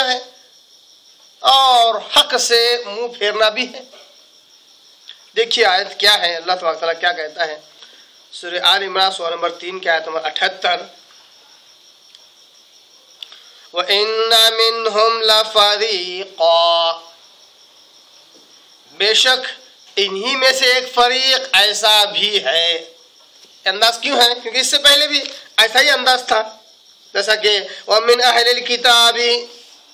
کرنا ہے اور حق سے منہ پھیرنا بھی ہے۔ دیکھیے آیت کیا ہے، اللہ تبارک تعالیٰ کیا کہتا ہے، سورہ آل عمران سورہ نمبر 3 کی آیت نمبر 78، وَإِنَّ مِنْهُمْ لَفَرِيقًا، بے شک انہی میں سے ایک فریق ایسا بھی ہے۔ انداز کیوں ہے؟ کیونکہ اس سے پہلے بھی ایسا ہی انداز تھا، جیسا کہ وَمِنْ أَهْلِ الْكِتَابِ،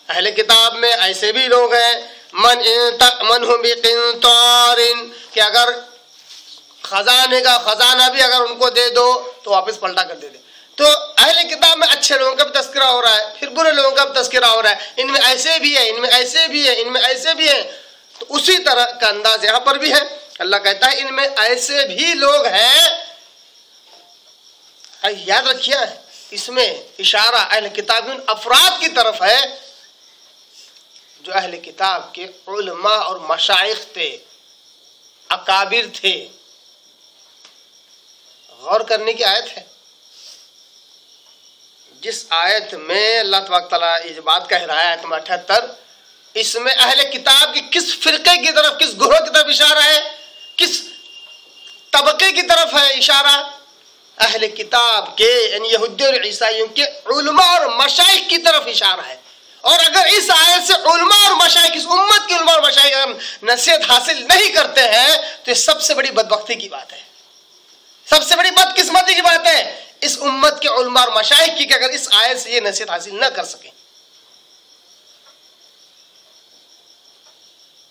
اہل کتاب میں ایسے بھی لوگ ہیں، مَنْهُ بِقِنْطَارٍ، کہ اگر خزانے کا خزانہ بھی اگر ان کو دے دو تو واپس پلٹا کر دے دے۔ تو اہل کتاب میں اچھے لوگوں کا بھی تذکرہ ہو رہا ہے، پھر برے لوگوں کا بھی تذکرہ ہو رہا ہے، ان میں ایسے بھی ہیں، ان میں ایسے بھی ہیں، ان میں ایسے بھی ہیں۔ تو اسی طرح کا انداز یہاں پر بھی ہے، اللہ کہتا ہے ان میں ایسے بھی لوگ ہیں۔ یاد رکھیے اس میں اشارہ اہل کتاب ان افراد کی طرف ہے جو اہل کتاب کے علماء اور مشائخ تھے، اکابر تھے۔ غور کرنے کی آیت ہے، جس آیت میں اللہ تبارک تعالیٰ یہ بات کہہ رہا ہے، آیت نمبر 78، اس میں اہل کتاب کی کس فرقے کی طرف، کس گروہ کی طرف اشارہ ہے، کس طبقے کی طرف ہے اشارہ؟ اہل کتاب کے یعنی یہودی اور عیسائیوں کے علماء اور مشائخ کی طرف اشارہ ہے۔ اور اگر اس آیت سے علماء اور مشائخ، اس امت کے علماء اور مشائخ نصیحت حاصل نہیں کرتے ہیں تو یہ سب سے بڑی بدبختی کی بات ہے، سب سے بڑی بدقسمتی کی بات ہے اس امت کے علماء اور مشائخ کی، کہ اگر اس آیت سے یہ نصیحت حاصل نہ کر سکیں۔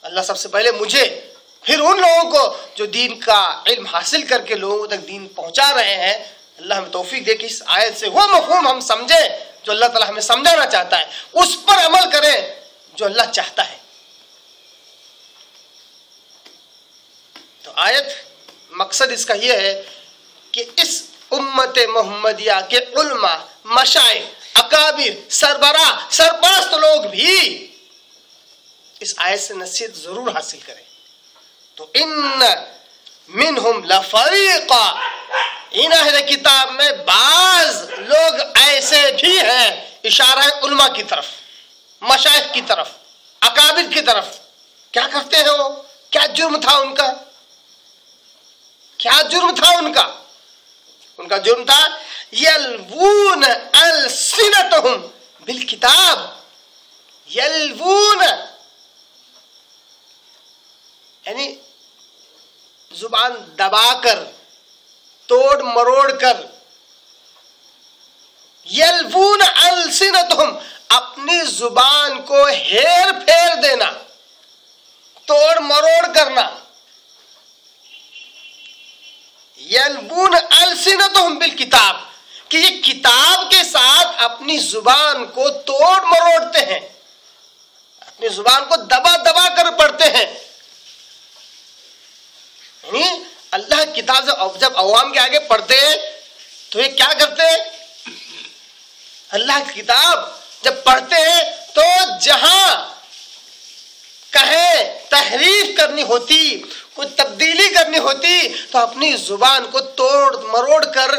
اللہ سب سے پہلے مجھے، پھر ان لوگوں کو جو دین کا علم حاصل کر کے لوگوں تک دین پہنچا رہے ہیں، اللہ ہمیں توفیق دے کہ اس آیت سے وہ مفہوم ہم سمجھیں جو اللہ تعالیٰ ہمیں سمجھانا چاہتا ہے، اس پر عمل کریں جو اللہ چاہتا ہے۔ تو آیت مقصد اس کا یہ ہے کہ اس امت محمدیہ کے علماء، مشائخ، اکابر، سربراہ، سرپرست لوگ بھی اس آیت سے نصیحت ضرور حاصل کریں۔ تو ان منہم لفریقا، ان اہل کتاب میں بعض لوگ ایسے بھی ہیں، اشارہ ہے علماء کی طرف، مشائخ کی طرف، اکابر کی طرف۔ کیا کرتے ہیں وہ؟ کیا جرم تھا ان کا؟ کیا جرم تھا ان کا؟ ان کا جرم تھا یلوون السنتہم بالکتاب، یلوون یعنی زبان دبا کر، توڑ مروڑ کر، یلوون السنتہم اپنی زبان کو ہیر پھیر دینا، توڑ مروڑ کرنا۔ یلوون السنتہم بالکتاب، کہ یہ کتاب کے ساتھ اپنی زبان کو توڑ مروڑتے ہیں، اپنی زبان کو دبا دبا کر پڑھتے ہیں۔ یعنی اللہ کی کتاب جب عوام کے آگے پڑھتے ہیں تو یہ کیا کرتے ہیں؟ اللہ کی کتاب جب پڑھتے ہیں تو جہاں کہیں تحریف کرنی ہوتی، کوئی تبدیلی کرنی ہوتی، تو اپنی زبان کو توڑ مروڑ کر،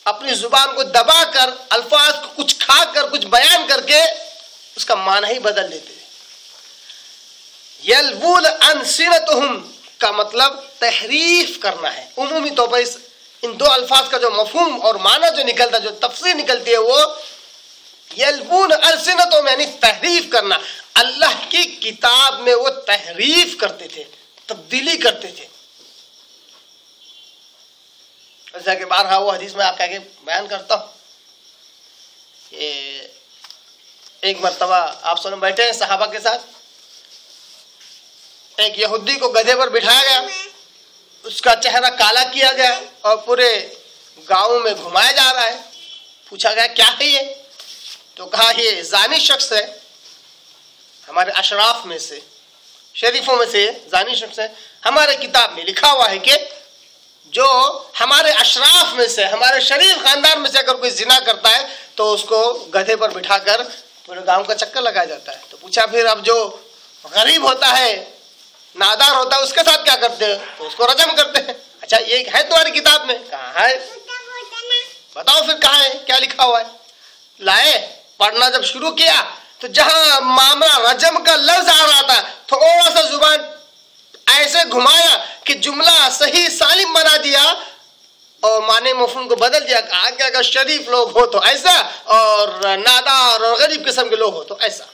اپنی زبان کو دبا کر، الفاظ کو کچھ کھا کر، کچھ بیان کر کے اس کا معنی ہی بدل دیتے ہیں۔ یلوون السنتہم کا مطلب تحریف کرنا ہے۔ عمومی طور پر ان دو الفاظ کا جو مفہوم اور معنی جو نکلتا ہے، جو تفسیر نکلتی ہے، وہ یلوون السنتہم یعنی تحریف کرنا۔ اللہ کی کتاب میں وہ تحریف کرتے تھے، تبدیلی کرتے تھے۔ جیسا کہ بارہا وہ حدیث میں آپ کہہ کے بیان کرتا ہوں کہ ایک مرتبہ آپ سب بیٹھے ہیں صحابہ کے ساتھ، ایک یہودی کو گدھے پر بٹھایا گیا، اس کا چہرہ کالا کیا گیا اور پورے گاؤں میں گھمایا جا رہا ہے۔ پوچھا گیا کیا ہے یہ؟ تو کہا یہ زانی شخص ہے، ہمارے اشراف میں سے، شریفوں میں سے یہ زانی شخص ہے۔ ہمارے کتاب میں لکھا ہوا ہے کہ جو ہمارے اشراف میں سے، ہمارے شریف خاندان میں سے اگر کوئی زنا کرتا ہے تو اس کو گدھے پر بٹھا کر پورے گاؤں کا چکر لگایا جاتا ہے۔ تو پوچھا پھر اب جو غریب ہوتا ہے، نادار ہوتا ہے، اس کے ساتھ کیا کرتے ہیں؟ تو اس کو رجم کرتے ہیں۔ اچھا یہ ہے تمہاری کتاب میں؟ کہاں ہے؟ بتاؤ پھر کہاں ہے، کیا لکھا ہوا ہے؟ لائے پڑھنا جب شروع کیا تو جہاں معاملہ رجم کا لفظ آ رہا تھا تھوڑا سا زبان ایسے گھمایا کہ جملہ صحیح سالم بنا دیا اور معنی مفہوم کو بدل دیا. کہا کہ اگر شریف لوگ ہو تو ایسا اور نادار اور غریب قسم کے لوگ ہو تو ایسا.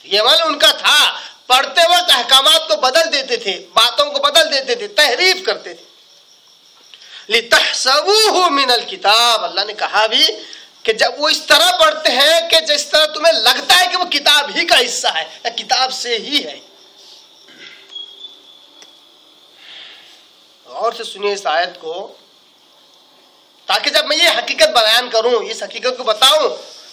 یہ عمل ان کا تھا. پڑھتے وقت احکامات کو بدل دیتے تھے, باتوں کو بدل دیتے تھے, تحریف کرتے تھے. لِتَحْسَبُوهُ مِنَ الْكِتَابِ, اللہ نے کہا بھی کہ جب وہ اس طرح پڑھتے ہیں کہ جس طرح تمہیں لگتا ہے کہ وہ کتاب ہی کا حصہ ہے یا کتاب سے ہی ہے. غور سے سنیے اس آیت کو, تاکہ جب میں یہ حقیقت بیان کروں, اس حقیقت کو بتاؤں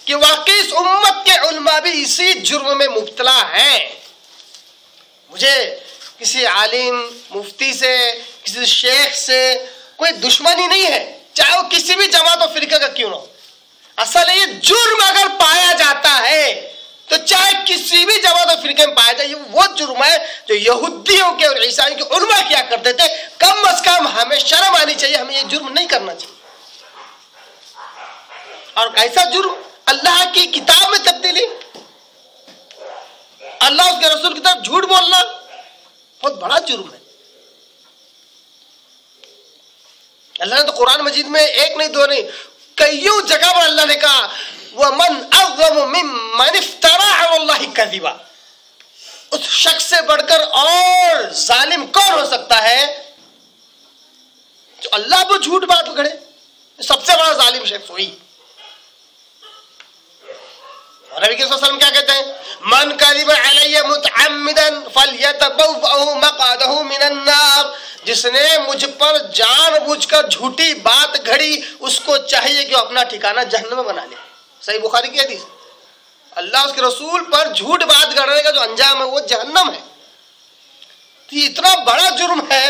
کہ واقعی اس امت کے علماء بھی اسی جرم میں مبتلا ہیں. مجھے کسی عالم مفتی سے, کسی شیخ سے کوئی دشمنی نہیں ہے, چاہے وہ کسی بھی جماعت و فرقہ کا کیوں نہ ہو. اصل یہ جرم اگر پایا جاتا ہے تو چاہے کسی بھی جماعت و فرقے میں پایا جائے, یہ وہ جرم ہے جو یہودیوں کے اور عیسائیوں کے علماء کیا کرتے تھے. کم از کم ہمیں شرم آنی چاہیے, ہمیں یہ جرم نہیں کرنا چاہیے. اور ایسا جرم اللہ کی کتاب میں تبدیلی, اللہ اس کے رسول کی طرف جھوٹ بولنا بہت بڑا جرم ہے. اللہ نے تو قرآن مجید میں ایک نہیں دو نہیں کئیوں جگہ پر اللہ نے کہا وَمَنْ أَظْلَمُ مِمَّنِ افْتَرَىٰ عَلَى اللَّهِ كَذِبًا. اس شخص سے بڑھ کر اور ظالم کون ہو سکتا ہے جو اللہ کو جھوٹ بات پکڑے. سب سے بڑا ظالم شخص وہی. اور نبی صلی اللہ علیہ وسلم کیا کہتے ہیں, من کذب علی متعمدا فلیتبوأ مقعدہ من النار. جس نے مجھ پر جان بوجھ کر جھوٹی بات گھڑی اس کو چاہیے کہ وہ اپنا ٹھکانہ جہنم میں بنا لے. صحیح بخاری کی حدیث. اللہ اس کے رسول پر جھوٹ بات گھڑنے کا جو انجام ہے وہ جہنم ہے. تو یہ اتنا بڑا جرم ہے,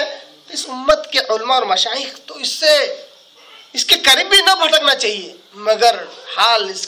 اس امت کے علماء اور مشائخ تو اس کے قریب بھی نہ بھٹکنا چاہیے, مگر حال اس کے